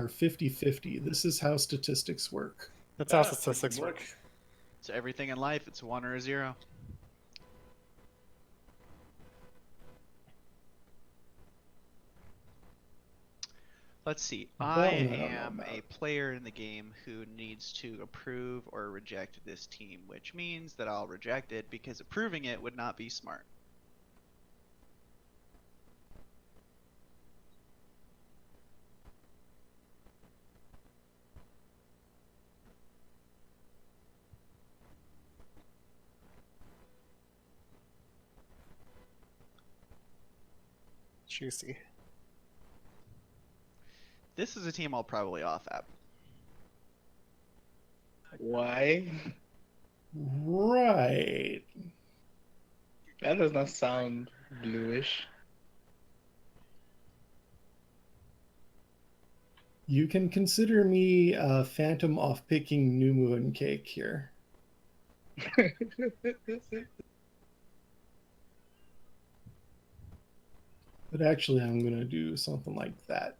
are 50-50. This is how statistics work. That's how Pretty statistics work. much. So everything in life, it's 1 or a 0. Let's see. I am a player in the game who needs to approve or reject this team, which means that I'll reject it because approving it would not be smart. Juicy. This is a team I'll probably off at. Why? Right. That does not sound bluish. You can consider me a phantom off-picking new moon cake here. But actually, I'm going to do something like that.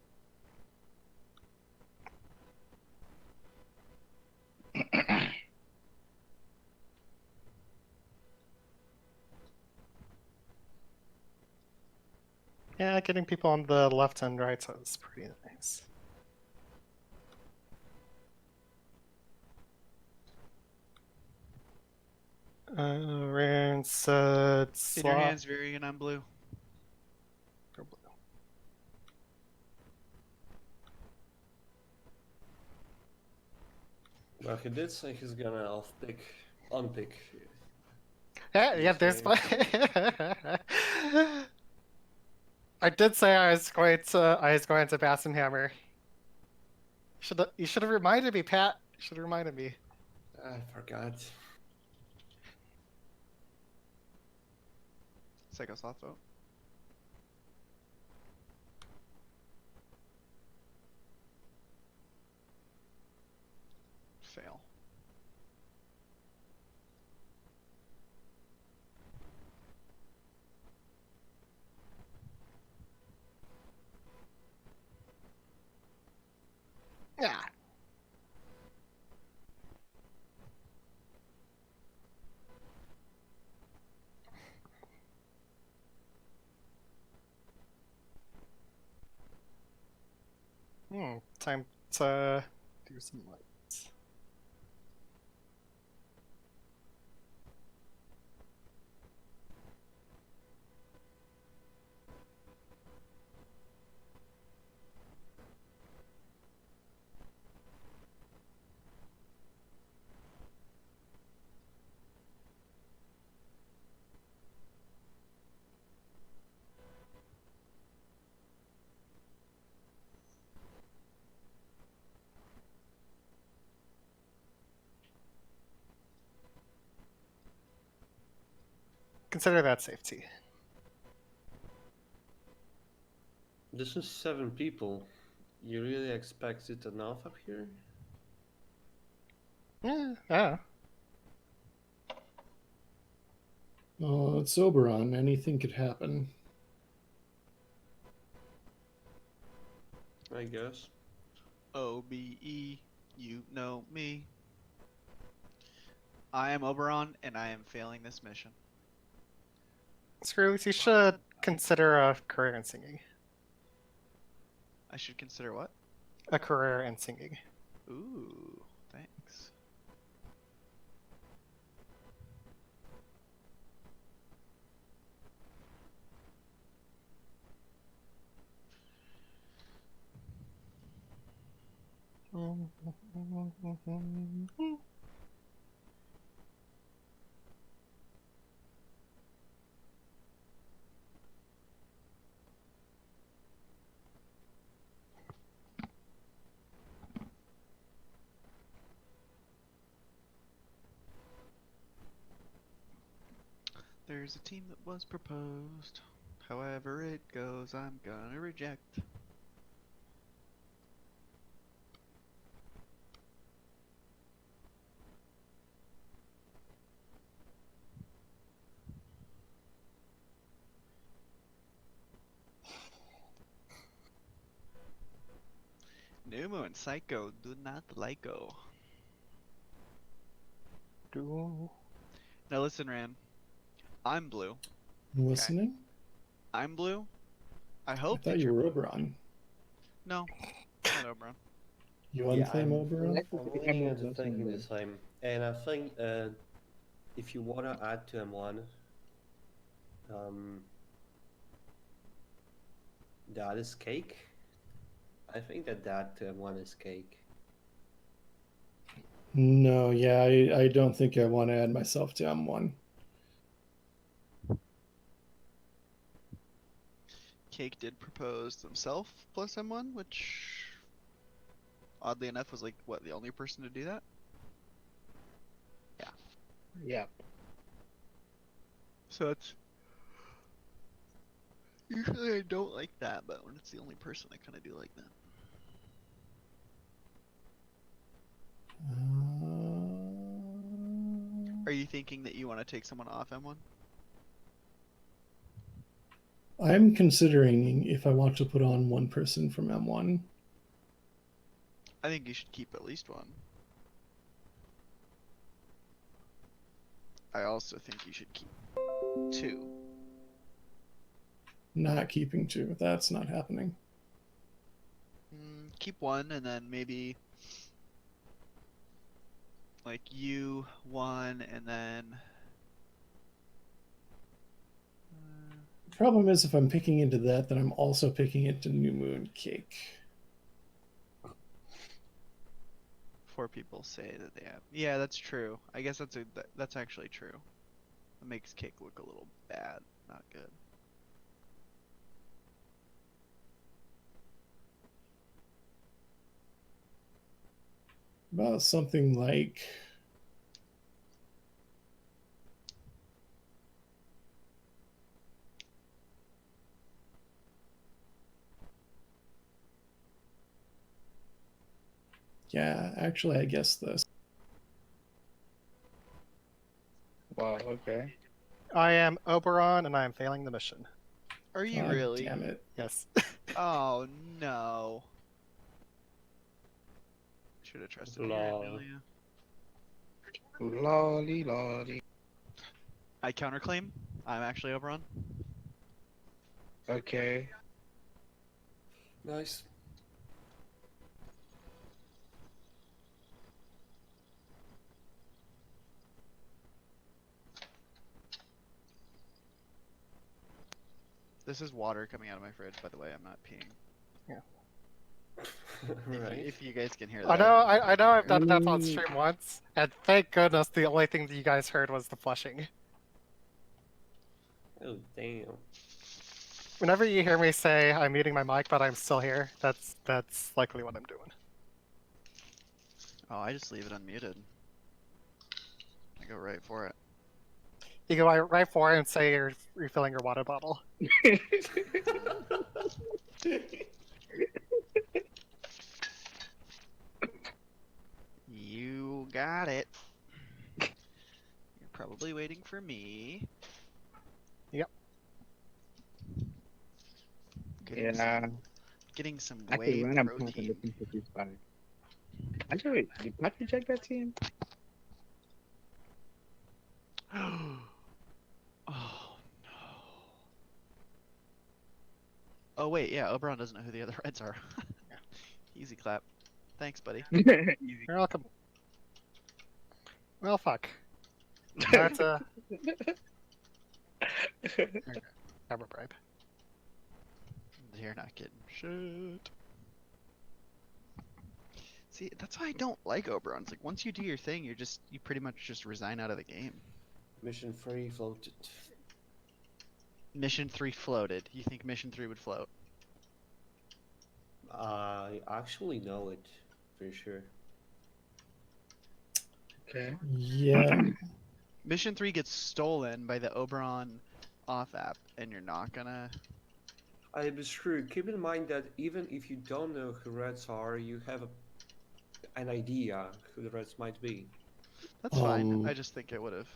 Yeah, getting people on the left and right side is pretty nice. Rand said In your hands, Viri, and I'm blue. Well, he did say he's gonna unpick. Yeah, there's my. I did say I was going to Bassenhammer. You should have reminded me, Pat. You should have reminded me. I forgot. Psycho soft vote. Fail. Yeah. Time to do some lights. Consider that safety. This is 7 people. You really expect it enough up here? Yeah. Oh, it's Oberon. Anything could happen. I guess. OBE, you know me. I am Oberon, and I am failing this mission. Screws, you should consider a career in singing. I should consider what? A career in singing. Ooh, thanks. There's a team that was proposed. However it goes, I'm gonna reject. Newmoo and Psycho do not like go. Now listen, Ran. I'm blue. I'm listening. I'm blue. I I hope thought that you you're were blue. Oberon. No, not Oberon. You Yeah, unclaim Oberon? I'm leaning into thinking the same. And I think if you want to add to M1, that is cake. I think that to M1 is cake. No, yeah, I don't think I want to add myself to M1. Cake did propose himself plus M1, which oddly enough was like what, the only person to do that? Yeah. So it's usually I don't like that, but when it's the only person, I kind of do like that. Are you thinking that you want to take someone off M1? I'm considering if I want to put on one person from M1. I think you should keep at least one. I also think you should keep 2. Not keeping 2. That's not happening. Keep 1 and then maybe like you 1 and then The problem is if I'm picking into that, then I'm also picking into New Moon Cake. 4 people say that they have. Yeah, that's true. I guess that's actually true. It makes Cake look a little bad, not good. About something like yeah, actually I guess this. Wow, okay. I am Oberon, and I am failing the mission. Are you God really? damn it. Yes. Oh no. Should have trusted you, Lol. Ranmilia. Lolly, lolly. I counterclaim. I'm actually Oberon. Okay. Nice. This is water coming out of my fridge, by the way. I'm not peeing. Right. If you guys can hear that. I know. I know. I've done enough on stream once, and thank goodness the only thing that you guys heard was the flushing. Oh damn. Whenever you hear me say I'm muting my mic, but I'm still here, that's likely what I'm doing. Oh, I just leave it unmuted. I go right for it. You go right for it and say you're refilling your water bottle. You got it. You're probably waiting for me. Yep. Getting some I whey could run up protein. looking for this body. Actually, did Pat reject that team? Oh no. Oh wait, yeah, Oberon doesn't know who the other Reds are. Easy clap. Thanks, buddy. Easy. You're welcome. Well, fuck. That's a have a bribe. You're not getting shit. See, that's why I don't like Oberon. It's like once you do your thing, you pretty much just resign out of the game. Mission 3 floated. Mission 3 floated. You think Mission 3 would float? I actually know it for sure. Okay. Yeah. Mission 3 gets stolen by the Oberon off app, and you're not gonna. I be screwed. Keep in mind that even if you don't know who Reds are, you have an idea who the Reds might be. That's fine. I just think it would have.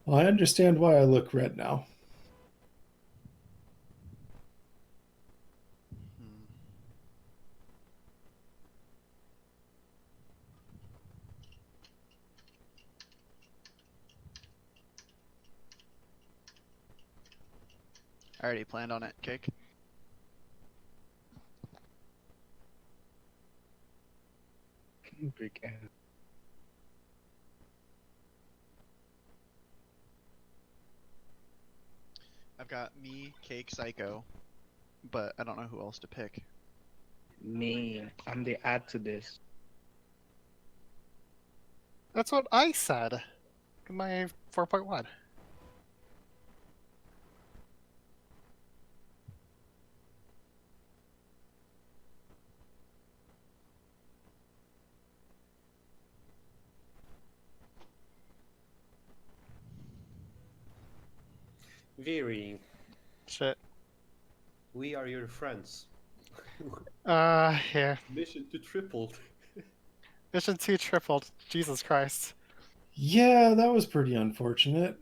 Well, I understand why I look red now. I already planned on it, Cake. Big ass. I've got me, Cake, Psycho, but I don't know who else to pick. Me, I'm the add to this. That's what I said in my 4.1. Viri, Shit. we are your friends. Yeah. Mission to tripled. Mission 2 tripled. Jesus Christ. Yeah, that was pretty unfortunate.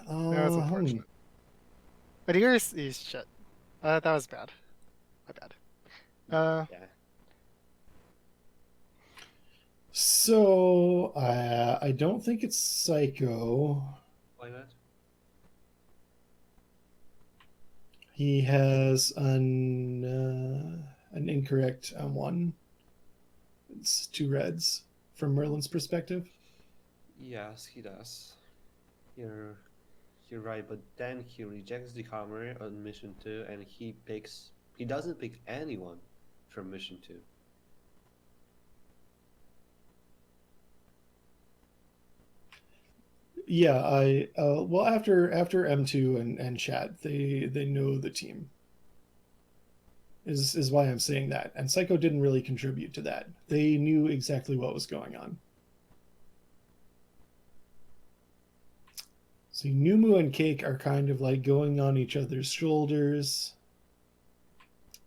That was unfortunate. But here's shit. That was bad. My bad. Yeah. So, I don't think it's Psycho. Why not? He has an incorrect one. It's 2 reds from Merlin's perspective. Yes, he does. You're right, but then he rejects the hammer on mission 2 and he doesn't pick anyone from mission 2. Yeah, I well after M2 and chat, they know the team. Is why I'm saying that. And Psycho didn't really contribute to that. They knew exactly what was going on. So newmoo and Cake are kind of like going on each other's shoulders.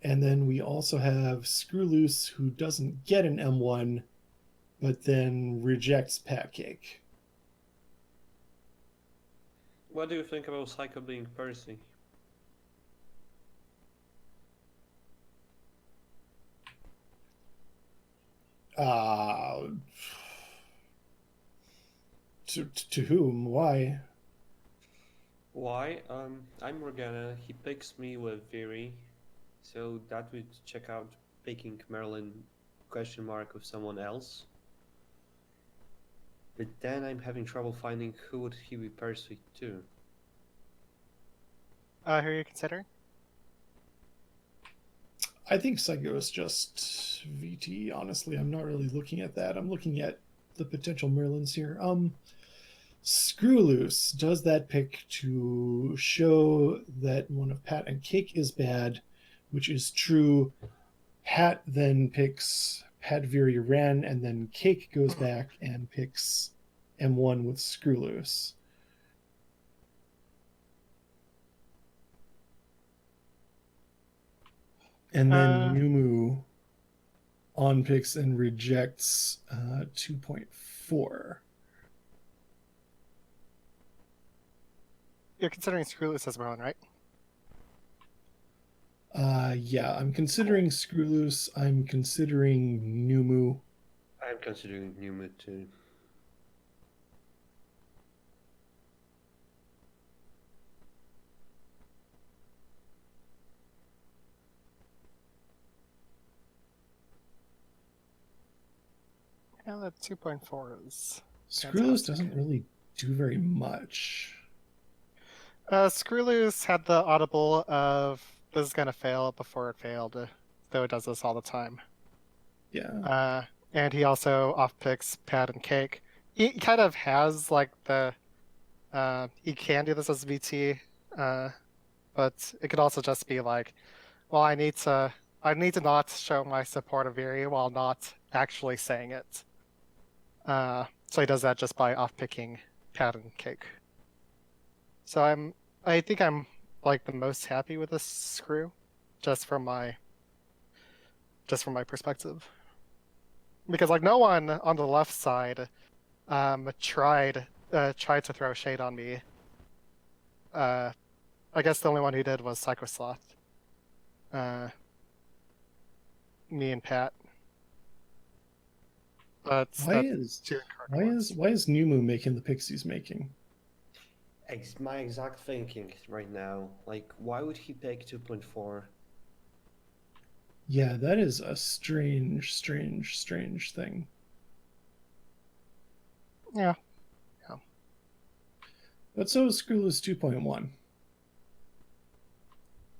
And then we also have Screw Loose, who doesn't get an M1, but then rejects Pat Cake. What do you think about Psycho being Percy? Uh, to whom? Why? Why? I'm Morgana. He picks me with Viri, so that would check out picking Merlin question mark with someone else. But then I'm having trouble finding who would he be Percy to. Who are you considering? I think Psycho is just VT. Honestly, I'm not really looking at that. I'm looking at the potential Merlins here. Screw Loose does that pick to show that one of Pat and Cake is bad, which is true. Pat then picks Pat Viri Ran, and then Cake goes back and picks M1 with Screw Loose. And then newmoo on picks and rejects 2.4. You're considering Screwless as Merlin, right? Yeah, I'm considering Screw Loose. I'm considering newmoo. I'm considering Newman too. Yeah, that 2.4 is. Screw Loose doesn't really do very much. Screwloose had the audible of this is gonna fail before it failed, though it does this all the time. Yeah. And he also off picks Pat and Cake. He kind of has like the he can do this as VT, but it could also just be like, well, I need to not show my support of Viri while not actually saying it. So he does that just by off picking Pat and Cake. So I think I'm like the most happy with this screw, just from my perspective. Because like no one on the left side tried to throw shade on me. I guess the only one who did was Psychosloth. Me and Pat. But Why is newmoo making the picks he's making? My exact thinking right now. Like, why would he pick 2.4? Yeah, that is a strange, strange, strange thing. Yeah. But so is Screwloose 2.1.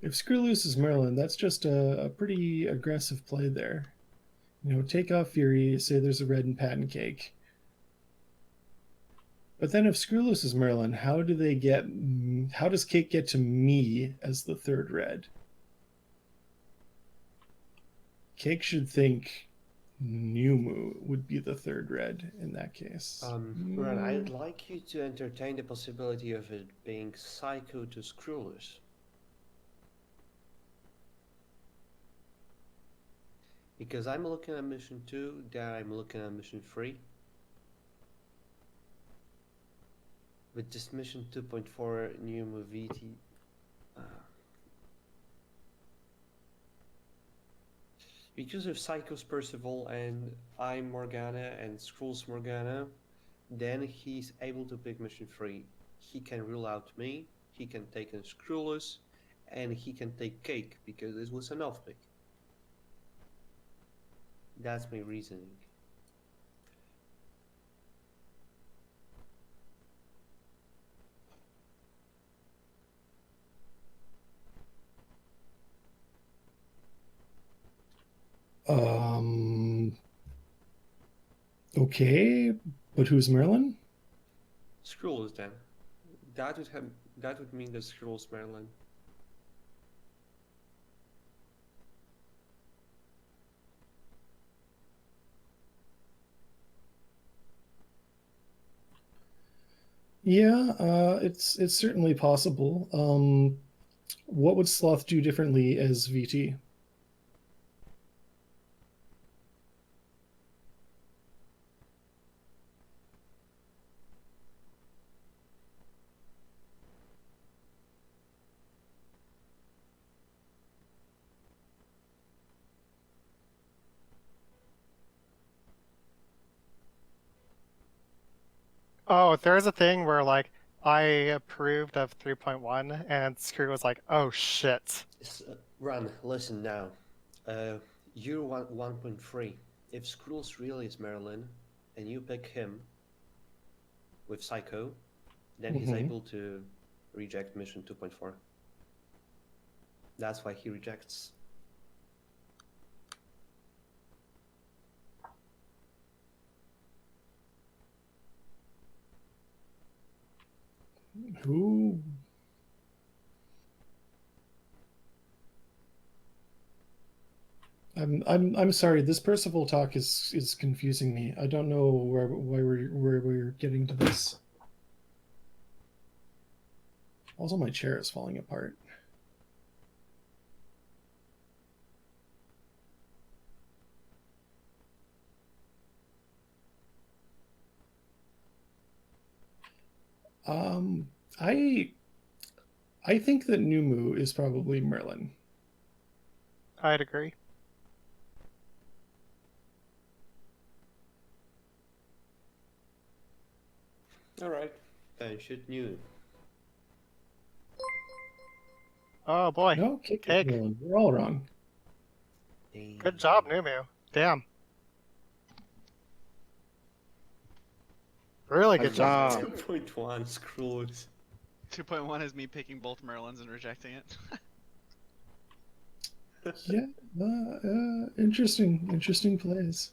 If Screwloose is Merlin, that's just a pretty aggressive play there. You know, take off Fury, say there's a red in Patent Cake. But then if Screwloose is Merlin, how does Cake get to me as the third red? Cake should think newmoo would be the third red in that case. Ren, I'd like you to entertain the possibility of it being Psycho to Screwless. Because I'm looking at mission 2, then I'm looking at mission 3. With this mission 2.4 newmoo VT. Because if Psycho's Percival and I'm Morgana and Skrull's Morgana, then he's able to pick mission 3. He can rule out me, he can take in Skrullus, and he can take Cake because this was an off pick. That's my reasoning. Okay, but who's Merlin? Skrullus then. That would mean that Skrull's Merlin. Yeah, it's certainly possible. What would Sloth do differently as VT? Oh, there's a thing where like I approved of 3.1 and Screw was like, "Oh shit." Ran, listen now. You're 1.3. If Skrull's really is Merlin, and you pick him with Psycho, then he's able to reject mission 2.4. That's why he rejects. Who? I'm sorry. This Percival talk is confusing me. I don't know where we're getting to this. Also, my chair is falling apart. I think that newmoo is probably Merlin. I'd agree. Alright, then shoot new. Oh boy. No, Cake is Cake. Merlin. We're all wrong. Good job, newmoo. Damn. Really good job. 2.1 Skrullus. 2.1 is me picking both Merlins and rejecting it. Yeah, interesting plays.